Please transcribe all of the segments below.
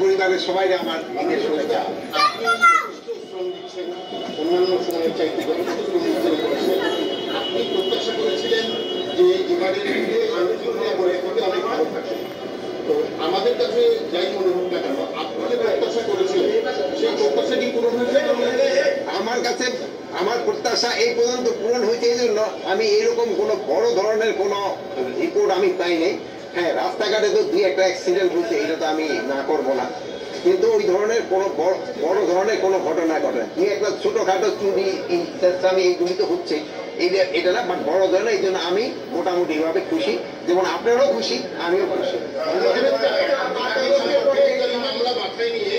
পরিবারের সবাই আমার ঈদের শুভেচ্ছা। অন্যান্য সময়ের চাইতে আপনি প্রত্যাশা করেছিলেন যে এবারে অনেক ভালো থাকবে। তো আমাদের কাছে যাই মনে হোক না কেন, আপনি যে প্রত্যাশা করেছিলেন সেই প্রত্যাশা কি পূরণ হয়েছে? আমার কাছে আমার প্রত্যাশা এই পর্যন্ত পূরণ হয়েছে, এই জন্য আমি এইরকম কোনো বড় ধরনের কোনো রিপোর্ট আমি পাইনি। হ্যাঁ, রাস্তাঘাটে তো দুই একটা অ্যাক্সিডেন্ট হয়েছে, এটা তো আমি না করবো না, কিন্তু ওই ধরনের কোনো বড় ধরনের কোনো ঘটনা ঘটে দুই একটা ছোটখাটো চুরি আমি এইগুলি তো হচ্ছে, এটা না, বাট বড় ধরনের। এই জন্য আমি মোটামুটি ভাবে খুশি, যেমন আপনারাও খুশি, আমিও খুশি। মামলা মাথায় নিয়ে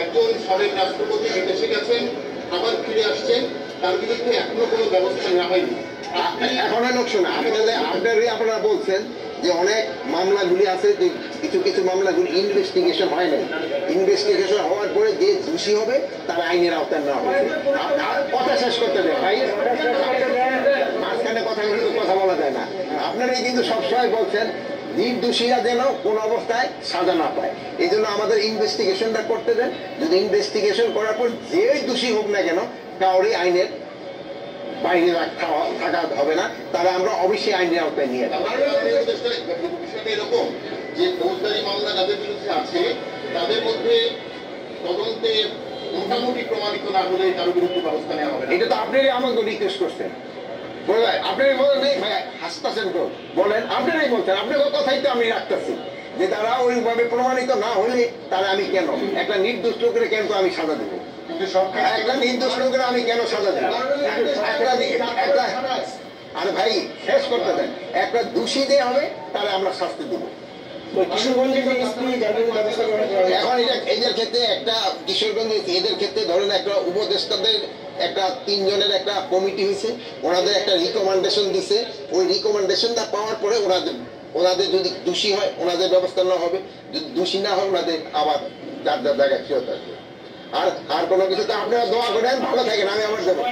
একজন সাবেক রাষ্ট্রপতি বিদেশে গেছেন, আবার ফিরে আসছেন, তার বিরুদ্ধে এখনো কোনো ব্যবস্থা নেওয়া হয়নি। এখন লোক শোনা আপনারা বলছেন যে অনেক মামলাগুলি আছে, যে কিছু কিছু মামলাগুলি ইনভেস্টিগেশন হয় নাই, ইনভেস্টিগেশন হওয়ার পরে যে দোষী হবে তার আইনের আওতায় নেওয়া হবে। কথা শেষ করতে দেয় ভাই, মাঝখানে কথা বলা যায় না। আপনারাই কিন্তু সবসময় বলছেন নির্দোষীরা যেন কোন অবস্থায় সাজা না পায়, এই জন্য আমাদের ইনভেস্টিগেশনটা করতে দেন। যদি ইনভেস্টিগেশন করার পর যে দোষী হোক না কেন, কাউরি আইনের বাইরে থাকা হবে না, তারা আমরা অবশ্যই আইনের আওতায় নিয়ে যাবো। বিষয়টা এরকম যে ফৌজদারি মামলা যাদের বিরুদ্ধে আছে তাদের মধ্যে তদন্তে মোটামুটি প্রমাণিত না হলে তার বিরুদ্ধে ব্যবস্থা নেওয়া হবে। এটা তো আপনারই আমাকে রিকোয়েস্ট করছেন, আপনারই বলেন নেই ভাই, হাসতেছেন তো, বলেন আপনারাই বলছেন, আপনার কথাই তো আমি রাখতেছি যে তারা ওইভাবে প্রমাণিত না হলে তারা আমি কেন একটা নির্দোষ লোকের কেন আমি সাজা দেবো, একটা নির্দোষ লোকের আমি কেন সাজা দেবো? আরে ভাই শেষ করতে দেন, একটা দোষী দিয়ে হবে তাহলে আমরা শাস্তি দেবো। এখন এদের ক্ষেত্রে একটা কিশোরগঞ্জ, এদের ক্ষেত্রে ধরেন একটা উপদেষ্টাদের একটা 3 জনের একটা কমিটি হয়েছে, ওনাদের একটা রিকমেন্ডেশন দিছে, ওই রিকমেন্ডেশনটা পাওয়ার পরে ওনাদের যদি দোষী হয় ওনাদের ব্যবস্থা নেওয়া হবে, যদি দোষী না হয় ওনাদের আবার যার যার জায়গায় ফেরত আসবে। আর কোনো কিছুতে আপনারা দোয়া করেন, ভালো থাকেন, আমি আমার দেবো।